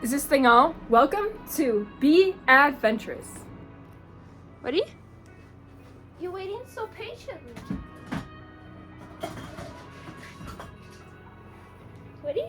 Is this thing on? Welcome to Be Adventurous. Ready? You're waiting so patiently. Ready?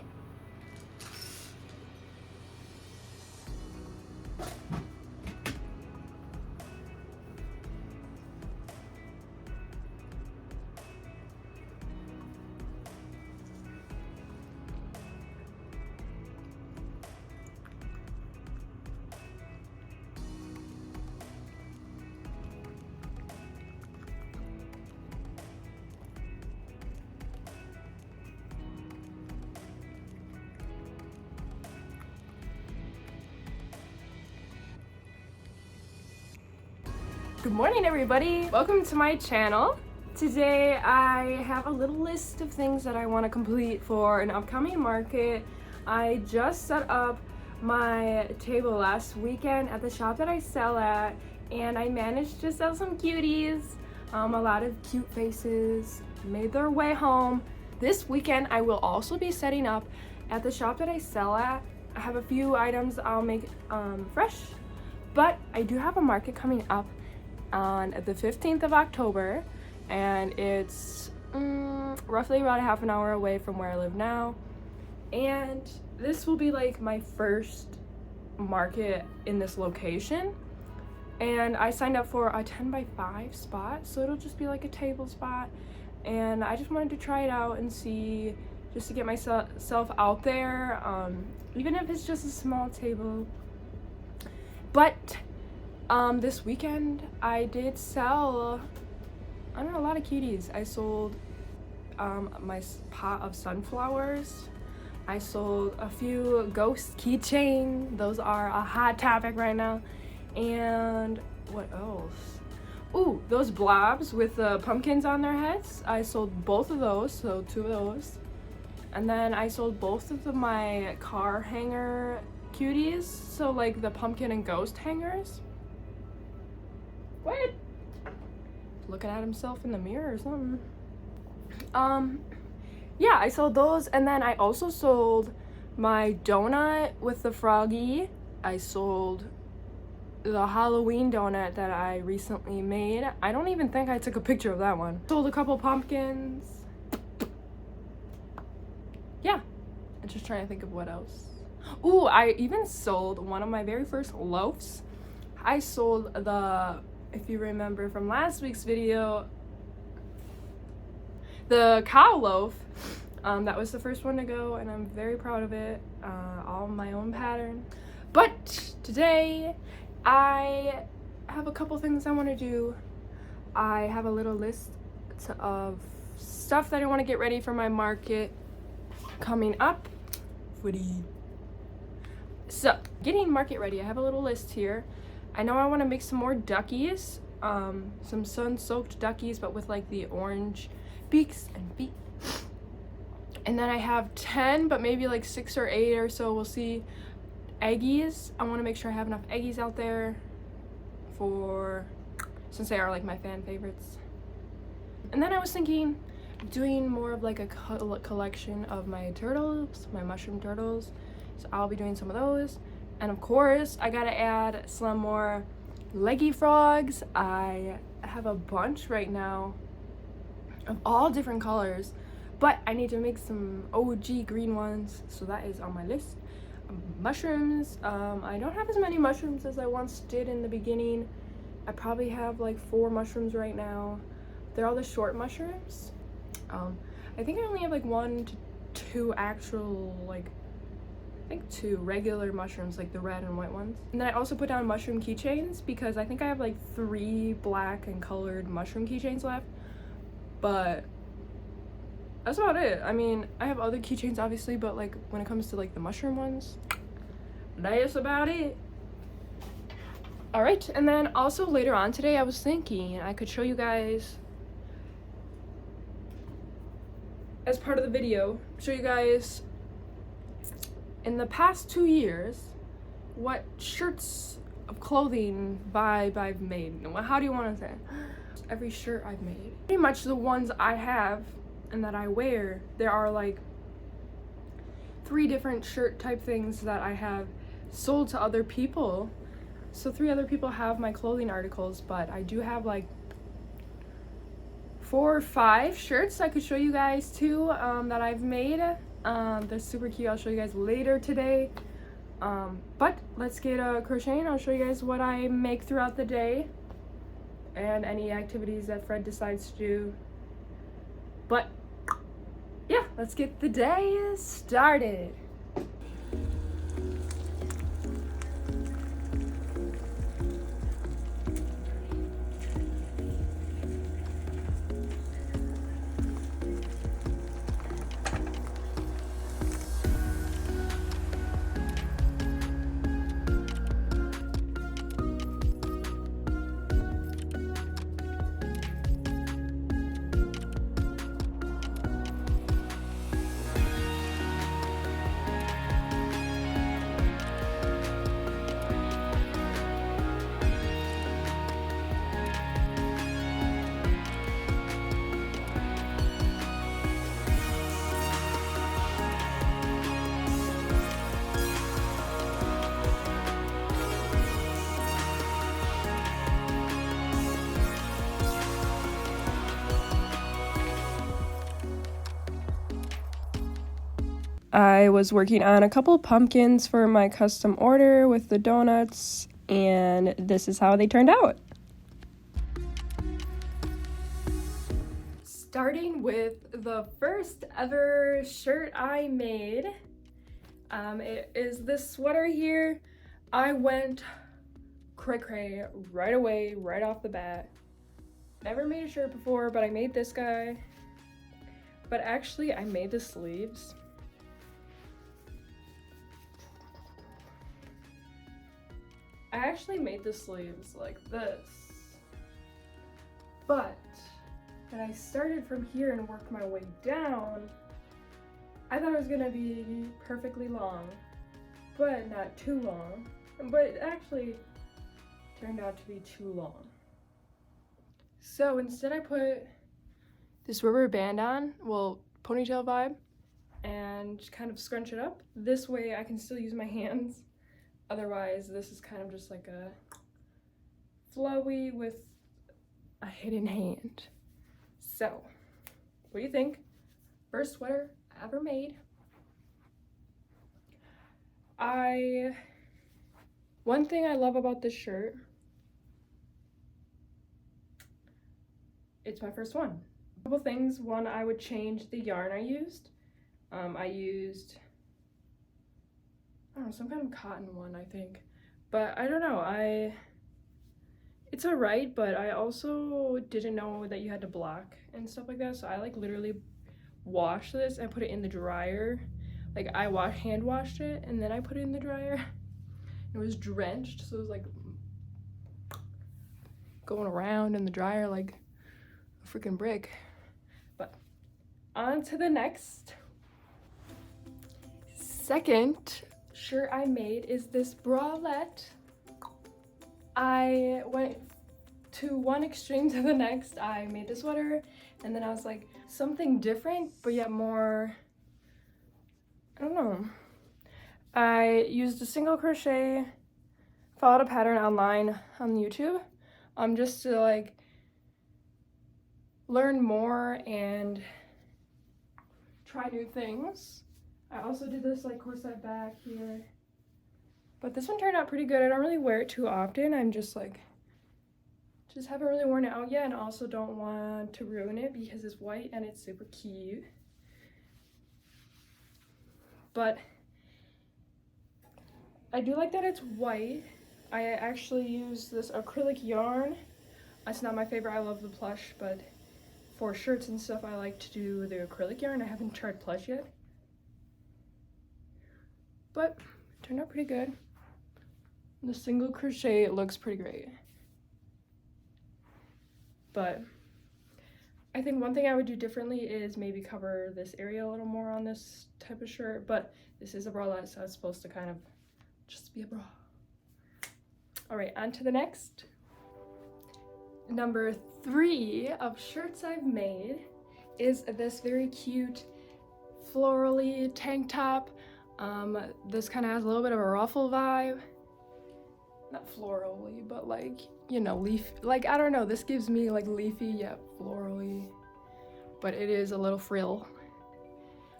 Good morning, everybody. Welcome to my channel. Today I have a little list of things that I want to complete for an upcoming market. I just set up my table last weekend at the shop that I sell at, and I managed to sell some cuties. A lot of cute faces made their way home. This weekend I will also be setting up at the shop that I sell at. I have a few items I'll make fresh, but I do have a market coming up on the 15th of October, and it's roughly about a half an hour away from where I live now, and this will be like my first market in this location. And I signed up for a 10x5 spot, so it'll just be like a table spot, and I just wanted to try it out and see, just to get myself out there, even if it's just a small table. But this weekend I did sell, I don't know, a lot of cuties. I sold my pot of sunflowers. I sold a few ghost keychains. Those are a hot topic right now. And what else? Ooh, those blobs with the pumpkins on their heads. I sold both of those, so 2 of those. And then I sold both of my car hanger cuties, so like the pumpkin and ghost hangers. What? Looking at himself in the mirror or something. Yeah, I sold those, and then I also sold my donut with the froggy. I sold the Halloween donut that I recently made. I don't even think I took a picture of that one. Sold a couple pumpkins. Yeah, I'm just trying to think of what else. Ooh, I even sold one of my very first loaves. I sold the, if you remember from last week's video, the cow loaf. That was the first one to go, and I'm very proud of it. All my own pattern. But today I have a couple things I want to do. I have a little list of stuff that I want to get ready for my market coming up. So, getting market ready, I have a little list here. I know I want to make some more duckies, some sun-soaked duckies, but with like the orange beaks and feet. And then I have 10, but maybe like 6 or 8 or so, we'll see, eggies. I want to make sure I have enough eggies out there for, since they are like my fan favorites. And then I was thinking of doing more of like a collection of my turtles, my mushroom turtles. So I'll be doing some of those. And of course, I gotta add some more leggy frogs. I have a bunch right now of all different colors, but I need to make some OG green ones, so that is on my list. Mushrooms, I don't have as many mushrooms as I once did in the beginning. I probably have like 4 mushrooms right now. They're all the short mushrooms. I think I only have like 1 to 2 actual, like, I think 2 regular mushrooms, like the red and white ones. And then I also put down mushroom keychains because I think I have like 3 black and colored mushroom keychains left, but that's about it. I mean, I have other keychains obviously, but like when it comes to like the mushroom ones, that's about it. All right, and then also later on today I was thinking I could show you guys, as part of the video, show you guys in the past 2 years what shirts of clothing vibe I've made. How do you want to say? Every shirt I've made. Pretty much the ones I have and that I wear, there are like 3 different shirt type things that I have sold to other people. So 3 other people have my clothing articles, but I do have like 4 or 5 shirts I could show you guys too, that I've made. They're super cute. I'll show you guys later today. But let's get crocheting. I'll show you guys what I make throughout the day and any activities that Fred decides to do. But yeah, let's get the day started. I was working on a couple pumpkins for my custom order with the donuts, and this is how they turned out. Starting with the first ever shirt I made. It is this sweater here. I went cray-cray right away, right off the bat. Never made a shirt before, but I made this guy. But actually, I made the sleeves. I actually made the sleeves like this, but when I started from here and worked my way down, I thought it was gonna be perfectly long, but not too long, but it actually turned out to be too long. So instead I put this rubber band on, well, ponytail vibe, and kind of scrunch it up. This way I can still use my hands. Otherwise, this is kind of just like a flowy with a hidden hand. So, what do you think? First sweater I ever made. One thing I love about this shirt, it's my first one. A couple things. One, I would change the yarn I used. I used some kind of cotton one, I think, but I don't know, it's alright, but I also didn't know that you had to block and stuff like that, so I like literally washed this and put it in the dryer. Like I hand washed it and then I put it in the dryer. It was drenched, so it was like going around in the dryer like a freaking brick. But on to the next. Second shirt I made is this bralette. I went to one extreme to the next. I made the sweater and then I was like, something different but yet more, I don't know. I used a single crochet, followed a pattern online on YouTube, just to like learn more and try new things. I also did this like corset back here, but this one turned out pretty good. I don't really wear it too often. I'm just haven't really worn it out yet, and also don't want to ruin it because it's white and it's super cute. But I do like that it's white. I actually use this acrylic yarn. It's not my favorite. I love the plush, but for shirts and stuff I like to do the acrylic yarn. I haven't tried plush yet, but it turned out pretty good. The single crochet, it looks pretty great. But I think one thing I would do differently is maybe cover this area a little more on this type of shirt, but this is a bralette, so it's supposed to kind of just be a bra. All right, on to the next. Number 3 of shirts I've made is this very cute florally tank top. This kind of has a little bit of a ruffle vibe. Not florally, but like, you know, leaf, like, I don't know, this gives me like leafy yet florally, but it is a little frill.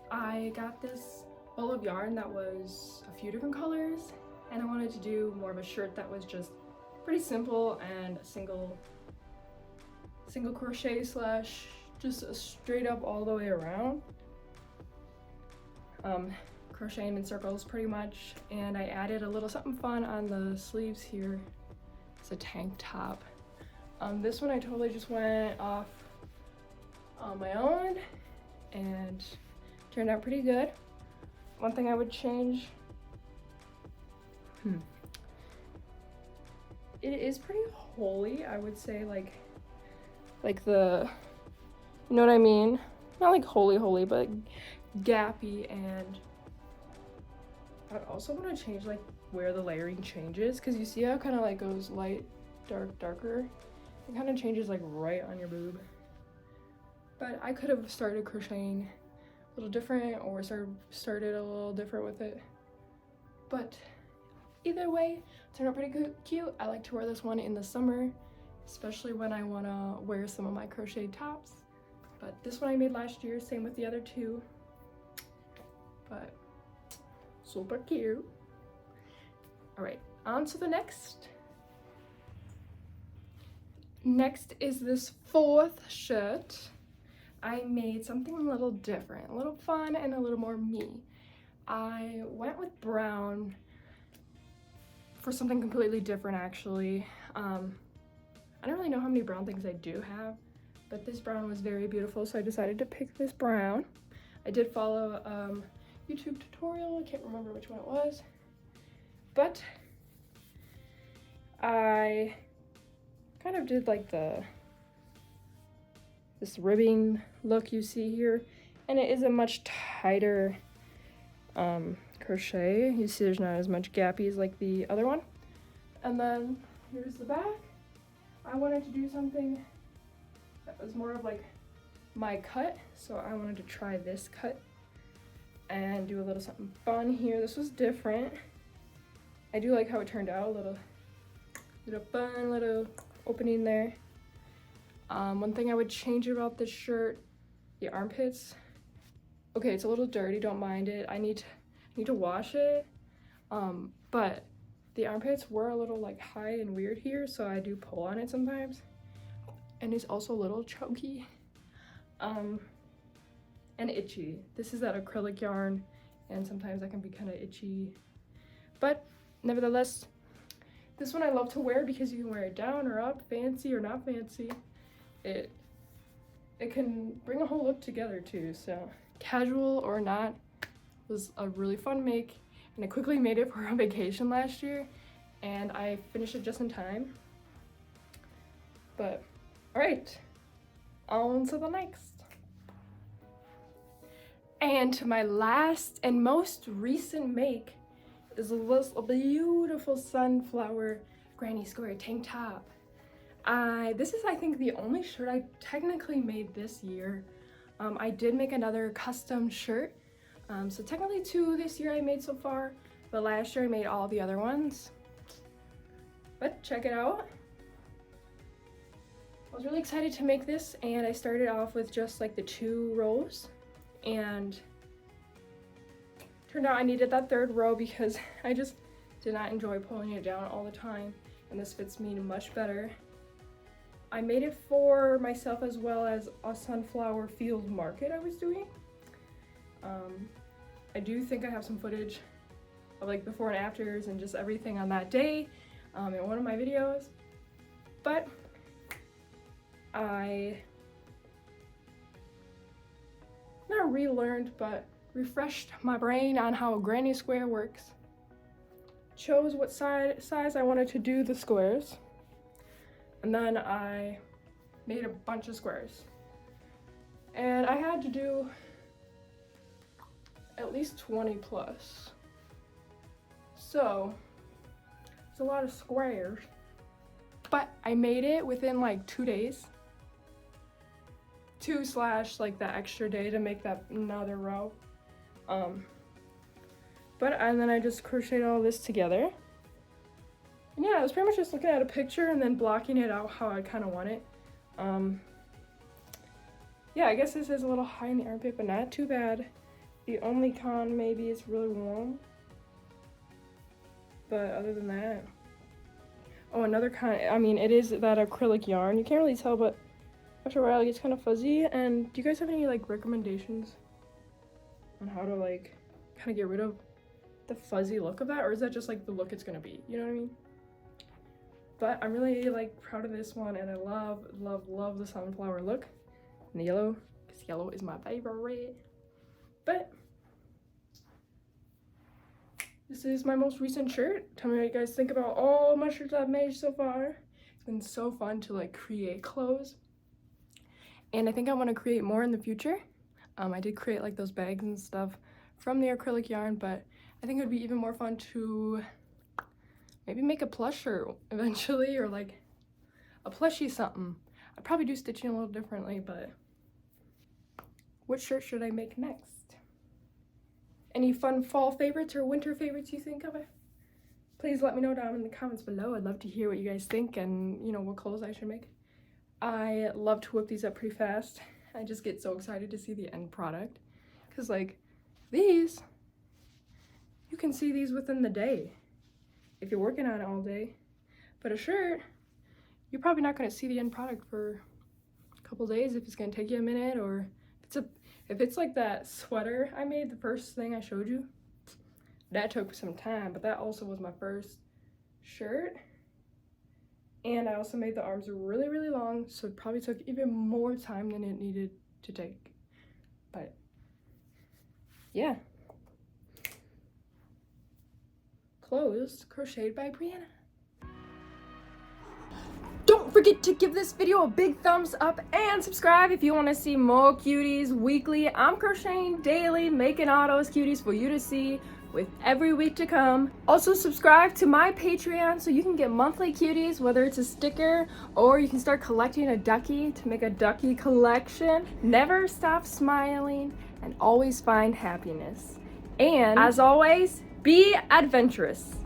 I got this ball of yarn that was a few different colors, and I wanted to do more of a shirt that was just pretty simple and single crochet slash just a straight up all the way around. Crocheting in circles pretty much, and I added a little something fun on the sleeves here. It's a tank top. This one I totally just went off on my own and turned out pretty good. One thing I would change, it is pretty holy, I would say, like the, you know what I mean? Not like holy, but gappy. And I'd also want to change like where the layering changes, because you see how it kind of like goes light, dark, darker. It kind of changes like right on your boob. But I could have started crocheting a little different, or started a little different with it. But either way, it turned out pretty cute. I like to wear this one in the summer, especially when I want to wear some of my crocheted tops. But this one I made last year, same with the other two. But super cute. All right, on to the next. Next is this fourth shirt. I made something a little different, a little fun, and a little more me. I went with brown for something completely different, actually. I don't really know how many brown things I do have, but this brown was very beautiful, so I decided to pick this brown. I did follow a YouTube tutorial, I can't remember which one it was, but I kind of did like this ribbing look you see here, and it is a much tighter crochet. You see there's not as much gappies like the other one. And then here's the back. I wanted to do something that was more of like my cut, so I wanted to try this cut and do a little something fun here. This was different. I do like how it turned out, a little fun little opening there. One thing I would change about this shirt, the armpits. Okay, it's a little dirty, don't mind it. I need to wash it. But the armpits were a little like high and weird here, so I do pull on it sometimes. And it's also a little chunky. And itchy. This is that acrylic yarn, and sometimes that can be kind of itchy. But nevertheless, this one I love to wear because you can wear it down or up, fancy or not fancy. It can bring a whole look together too, so casual or not, was a really fun make, and I quickly made it for a vacation last year, and I finished it just in time. But all right, on to the next. And my last and most recent make is this beautiful sunflower granny square tank top. This is, I think, the only shirt I technically made this year. I did make another custom shirt, so technically 2 this year I made so far, but last year I made all the other ones. But check it out. I was really excited to make this, and I started off with just like the 2 rows, and turned out I needed that 3rd row because I just did not enjoy pulling it down all the time, and this fits me much better. I made it for myself as well as a sunflower field market I was doing. I do think I have some footage of like before and afters and just everything on that day in one of my videos, but I not relearned but refreshed my brain on how a granny square works. Chose what size I wanted to do the squares, and then I made a bunch of squares. And I had to do at least 20 plus. So it's a lot of squares. But I made it within like 2 days. 2/ like that extra day to make that another row. And then I just crocheted all this together. And yeah, I was pretty much just looking at a picture and then blocking it out how I kind of want it. Yeah, I guess this is a little high in the armpit, but not too bad. The only con maybe is really warm. But other than that, oh, another con, I mean, it is that acrylic yarn. You can't really tell, but after a while it gets kind of fuzzy. And do you guys have any like recommendations on how to like kind of get rid of the fuzzy look of that, or is that just like the look it's gonna be, you know what I mean? But I'm really like proud of this one, and I love the sunflower look and the yellow, because yellow is my favorite. But this is my most recent shirt. Tell me what you guys think about all my shirts I've made so far. It's been so fun to like create clothes, and I think I want to create more in the future. I did create like those bags and stuff from the acrylic yarn, but I think it would be even more fun to maybe make a plush shirt eventually, or like a plushie something. I'd probably do stitching a little differently, but what shirt should I make next? Any fun fall favorites or winter favorites you think of? Please let me know down in the comments below. I'd love to hear what you guys think, and you know, what clothes I should make. I love to whip these up pretty fast. I just get so excited to see the end product, because like these, you can see these within the day if you're working on it all day. But a shirt, you're probably not going to see the end product for a couple days if it's going to take you a minute, or if it's like that sweater I made, the first thing I showed you, that took some time, but that also was my first shirt. And I also made the arms really long, so it probably took even more time than it needed to take. But yeah. Clothes crocheted by Brianna. Don't forget to give this video a big thumbs up and subscribe if you want to see more cuties weekly. I'm crocheting daily, making all those cuties for you to see with every week to come. Also subscribe to my Patreon so you can get monthly cuties, whether it's a sticker or you can start collecting a ducky to make a ducky collection. Never stop smiling and always find happiness. And as always, be adventurous.